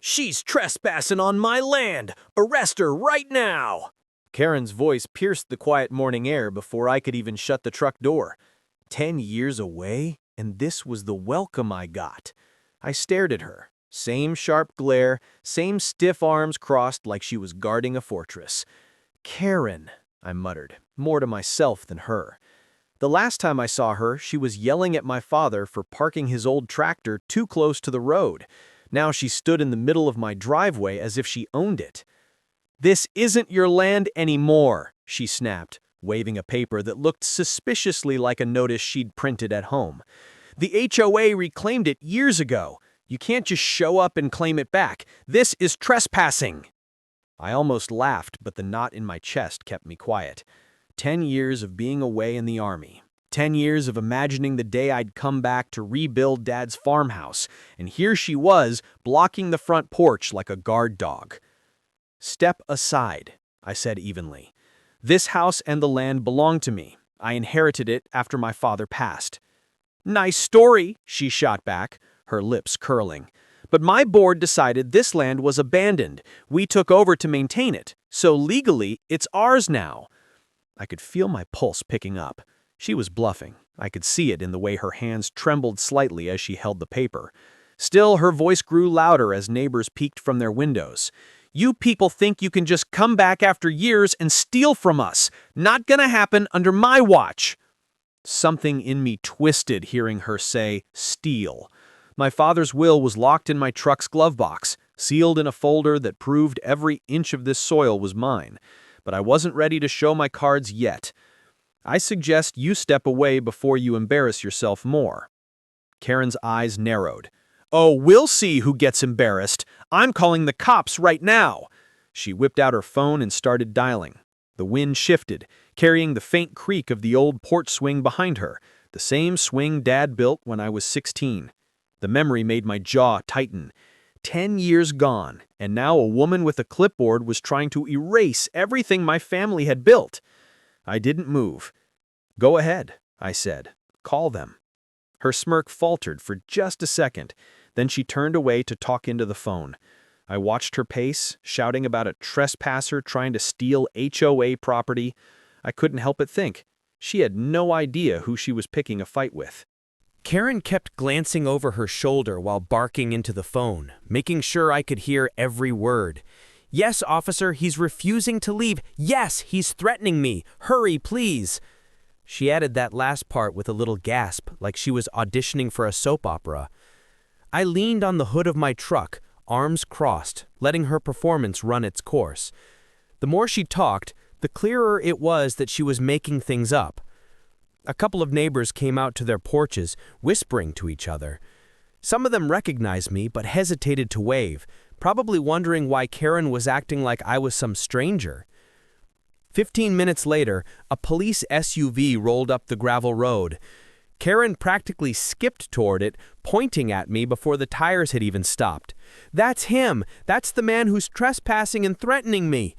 "She's trespassing on my land! Arrest her right now!" Karen's voice pierced the quiet morning air before I could even shut the truck door. 10 years away, and this was the welcome I got. I stared at her. Same sharp glare, same stiff arms crossed like she was guarding a fortress. "Karen," I muttered, more to myself than her. The last time I saw her, she was yelling at my father for parking his old tractor too close to the road. Now she stood in the middle of my driveway as if she owned it. "This isn't your land anymore," she snapped, waving a paper that looked suspiciously like a notice she'd printed at home. "The HOA reclaimed it years ago. You can't just show up and claim it back. This is trespassing." I almost laughed, but the knot in my chest kept me quiet. 10 years of being away in the army. 10 years of imagining the day I'd come back to rebuild Dad's farmhouse, and here she was, blocking the front porch like a guard dog. "Step aside," I said evenly. "This house and the land belong to me. I inherited it after my father passed." "Nice story," she shot back, her lips curling. "But my board decided this land was abandoned. We took over to maintain it, so legally it's ours now." I could feel my pulse picking up. She was bluffing. I could see it in the way her hands trembled slightly as she held the paper. Still, her voice grew louder as neighbors peeked from their windows. "You people think you can just come back after years and steal from us. Not gonna happen under my watch." Something in me twisted hearing her say, "steal." My father's will was locked in my truck's glove box, sealed in a folder that proved every inch of this soil was mine. But I wasn't ready to show my cards yet. "I suggest you step away before you embarrass yourself more." Karen's eyes narrowed. "Oh, we'll see who gets embarrassed. I'm calling the cops right now." She whipped out her phone and started dialing. The wind shifted, carrying the faint creak of the old porch swing behind her, the same swing Dad built when I was 16. The memory made my jaw tighten. 10 years gone, and now a woman with a clipboard was trying to erase everything my family had built. I didn't move. "Go ahead," I said. "Call them." Her smirk faltered for just a second. Then she turned away to talk into the phone. I watched her pace, shouting about a trespasser trying to steal HOA property. I couldn't help but think. She had no idea who she was picking a fight with. Karen kept glancing over her shoulder while barking into the phone, making sure I could hear every word. "Yes, officer, he's refusing to leave. Yes, he's threatening me. Hurry, please." She added that last part with a little gasp, like she was auditioning for a soap opera. I leaned on the hood of my truck, arms crossed, letting her performance run its course. The more she talked, the clearer it was that she was making things up. A couple of neighbors came out to their porches, whispering to each other. Some of them recognized me but hesitated to wave, probably wondering why Karen was acting like I was some stranger. 15 minutes later, a police SUV rolled up the gravel road. Karen practically skipped toward it, pointing at me before the tires had even stopped. "That's him! That's the man who's trespassing and threatening me!"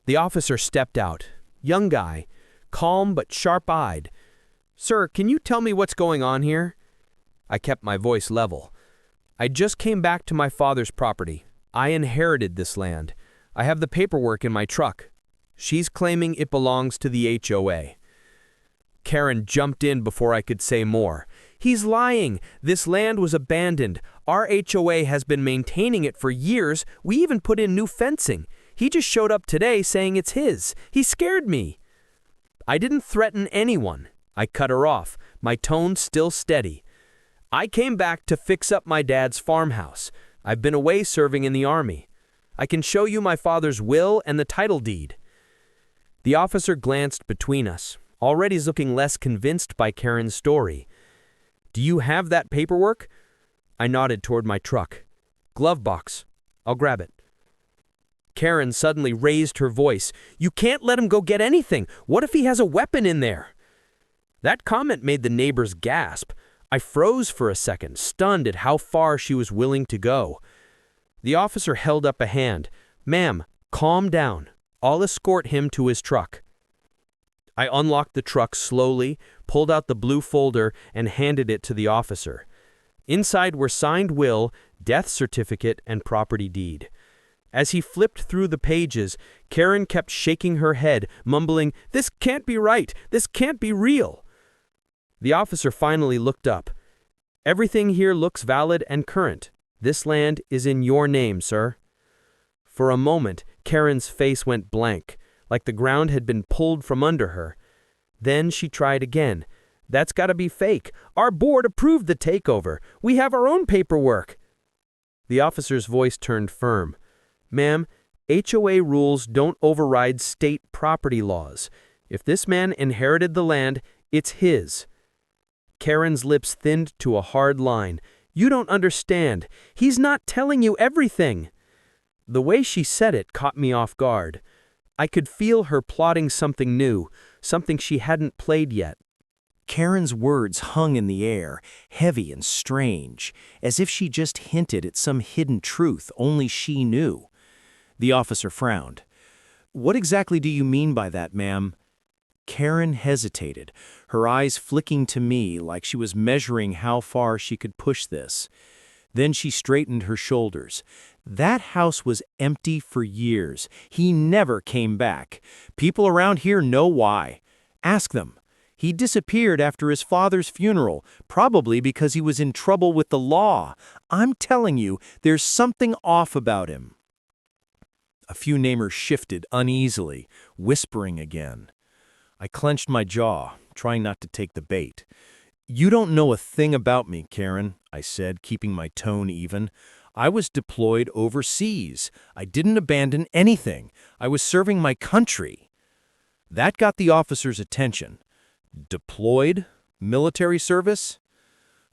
The officer stepped out. Young guy, calm but sharp-eyed. "Sir, can you tell me what's going on here?" I kept my voice level. "I just came back to my father's property. I inherited this land. I have the paperwork in my truck. She's claiming it belongs to the HOA. Karen jumped in before I could say more. "He's lying. This land was abandoned. Our HOA has been maintaining it for years. We even put in new fencing. He just showed up today saying it's his. He scared me." I didn't threaten anyone. I cut her off, my tone still steady. "I came back to fix up my dad's farmhouse. I've been away serving in the army. I can show you my father's will and the title deed." The officer glanced between us, already looking less convinced by Karen's story. "Do you have that paperwork?" I nodded toward my truck. "Glove box. I'll grab it." Karen suddenly raised her voice. "You can't let him go get anything. What if he has a weapon in there?" That comment made the neighbors gasp. I froze for a second, stunned at how far she was willing to go. The officer held up a hand. "Ma'am, calm down. I'll escort him to his truck." I unlocked the truck slowly, pulled out the blue folder, and handed it to the officer. Inside were signed will, death certificate, and property deed. As he flipped through the pages, Karen kept shaking her head, mumbling, "This can't be right! This can't be real!" The officer finally looked up. "Everything here looks valid and current. This land is in your name, sir." For a moment, Karen's face went blank, like the ground had been pulled from under her. Then she tried again. "That's gotta be fake. Our board approved the takeover. We have our own paperwork." The officer's voice turned firm. "Ma'am, HOA rules don't override state property laws. If this man inherited the land, it's his." Karen's lips thinned to a hard line. "You don't understand. He's not telling you everything." The way she said it caught me off guard. I could feel her plotting something new, something she hadn't played yet. Karen's words hung in the air, heavy and strange, as if she just hinted at some hidden truth only she knew. The officer frowned. "What exactly do you mean by that, ma'am?" Karen hesitated, her eyes flicking to me like she was measuring how far she could push this. Then she straightened her shoulders. "That house was empty for years. He never came back. People around here know why. Ask them. He disappeared after his father's funeral, probably because he was in trouble with the law. I'm telling you, there's something off about him." A few neighbors shifted uneasily, whispering again. I clenched my jaw, trying not to take the bait. "You don't know a thing about me, Karen," I said, keeping my tone even. "I was deployed overseas. I didn't abandon anything. I was serving my country." That got the officer's attention. "Deployed? Military service?"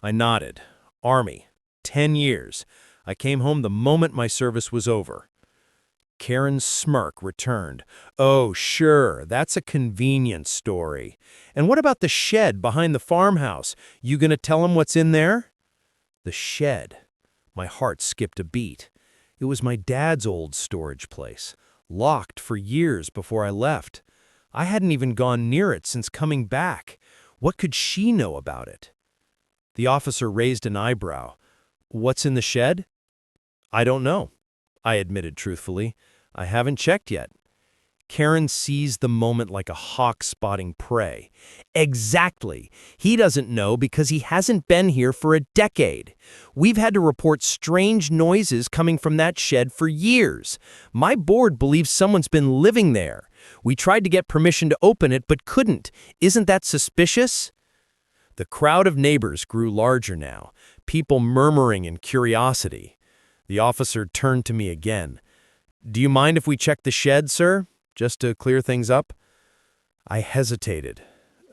I nodded. "Army. 10 years. I came home the moment my service was over." Karen's smirk returned. "Oh, sure, that's a convenient story. And what about the shed behind the farmhouse? You gonna tell him what's in there?" The shed. My heart skipped a beat. It was my dad's old storage place, locked for years before I left. I hadn't even gone near it since coming back. What could she know about it? The officer raised an eyebrow. "What's in the shed?" "I don't know," I admitted truthfully. "I haven't checked yet." Karen seized the moment like a hawk spotting prey. "Exactly. He doesn't know because he hasn't been here for a decade. We've had to report strange noises coming from that shed for years. My board believes someone's been living there. We tried to get permission to open it but couldn't. Isn't that suspicious?" The crowd of neighbors grew larger now, people murmuring in curiosity. The officer turned to me again. "Do you mind if we check the shed, sir? Just to clear things up?" I hesitated.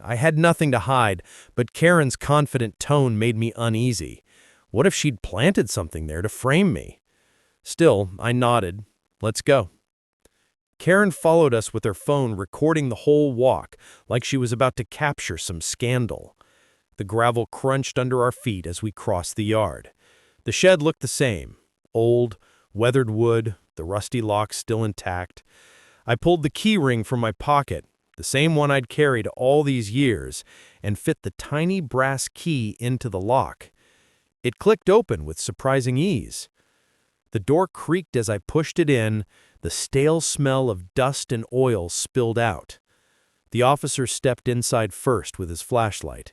I had nothing to hide, but Karen's confident tone made me uneasy. What if she'd planted something there to frame me? Still, I nodded. "Let's go." Karen followed us with her phone recording the whole walk, like she was about to capture some scandal. The gravel crunched under our feet as we crossed the yard. The shed looked the same. Old, weathered wood, the rusty lock still intact. I pulled the key ring from my pocket, the same one I'd carried all these years, and fit the tiny brass key into the lock. It clicked open with surprising ease. The door creaked as I pushed it in, the stale smell of dust and oil spilled out. The officer stepped inside first with his flashlight.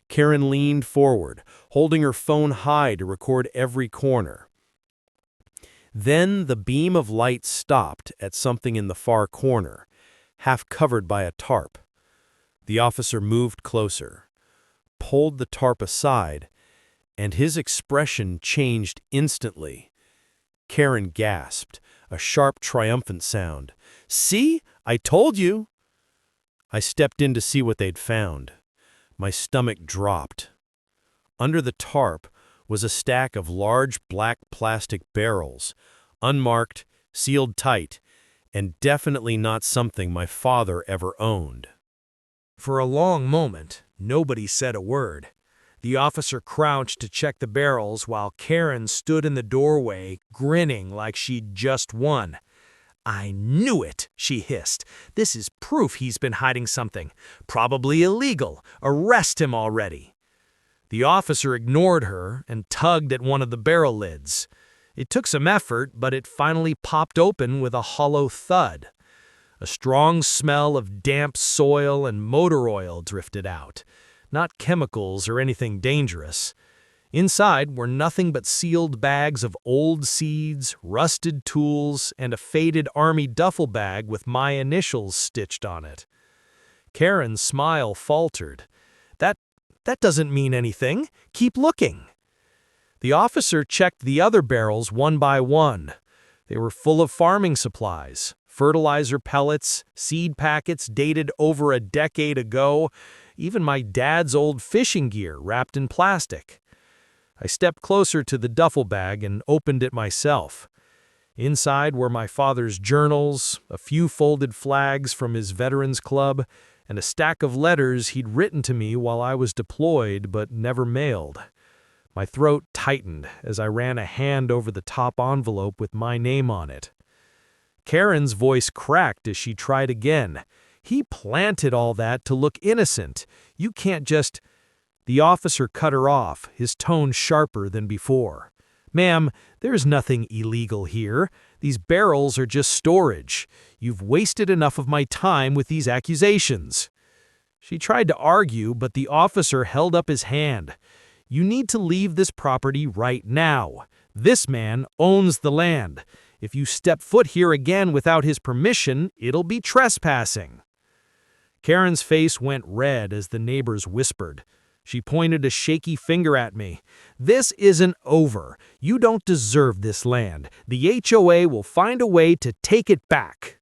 Karen leaned forward, holding her phone high to record every corner. Then the beam of light stopped at something in the far corner, half covered by a tarp. The officer moved closer, pulled the tarp aside, and his expression changed instantly. Karen gasped, a sharp, triumphant sound. "See? I told you!" I stepped in to see what they'd found. My stomach dropped. Under the tarp was a stack of large black plastic barrels, unmarked, sealed tight, and definitely not something my father ever owned. For a long moment, nobody said a word. The officer crouched to check the barrels while Karen stood in the doorway, grinning like she'd just won. "I knew it," she hissed. "This is proof he's been hiding something. Probably illegal. Arrest him already." The officer ignored her and tugged at one of the barrel lids. It took some effort, but it finally popped open with a hollow thud. A strong smell of damp soil and motor oil drifted out. Not chemicals or anything dangerous. Inside were nothing but sealed bags of old seeds, rusted tools, and a faded army duffel bag with my initials stitched on it. Karen's smile faltered. That doesn't mean anything. Keep looking." The officer checked the other barrels one by one. They were full of farming supplies, fertilizer pellets, seed packets dated over a decade ago, even my dad's old fishing gear wrapped in plastic. I stepped closer to the duffel bag and opened it myself. Inside were my father's journals, a few folded flags from his Veterans Club, and a stack of letters he'd written to me while I was deployed but never mailed. My throat tightened as I ran a hand over the top envelope with my name on it. Karen's voice cracked as she tried again. "He planted all that to look innocent. You can't just—" The officer cut her off, his tone sharper than before. "Ma'am, there's nothing illegal here. These barrels are just storage. You've wasted enough of my time with these accusations." She tried to argue, but the officer held up his hand. "You need to leave this property right now. This man owns the land. If you step foot here again without his permission, it'll be trespassing." Karen's face went red as the neighbors whispered. She pointed a shaky finger at me. "This isn't over. You don't deserve this land. The HOA will find a way to take it back."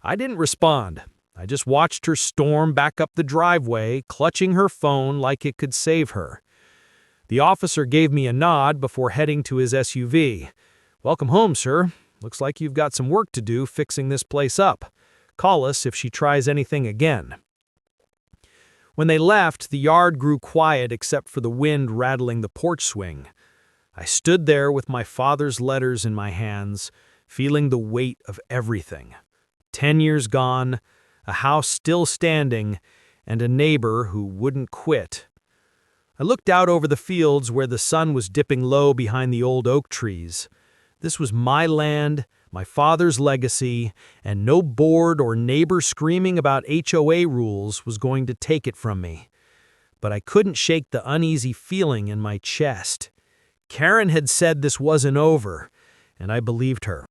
I didn't respond. I just watched her storm back up the driveway, clutching her phone like it could save her. The officer gave me a nod before heading to his SUV. "Welcome home, sir. Looks like you've got some work to do fixing this place up. Call us if she tries anything again." When they left, the yard grew quiet except for the wind rattling the porch swing. I stood there with my father's letters in my hands, feeling the weight of everything. 10 years gone, a house still standing, and a neighbor who wouldn't quit. I looked out over the fields where the sun was dipping low behind the old oak trees. This was my land, my father's legacy, and no board or neighbor screaming about HOA rules was going to take it from me. But I couldn't shake the uneasy feeling in my chest. Karen had said this wasn't over, and I believed her.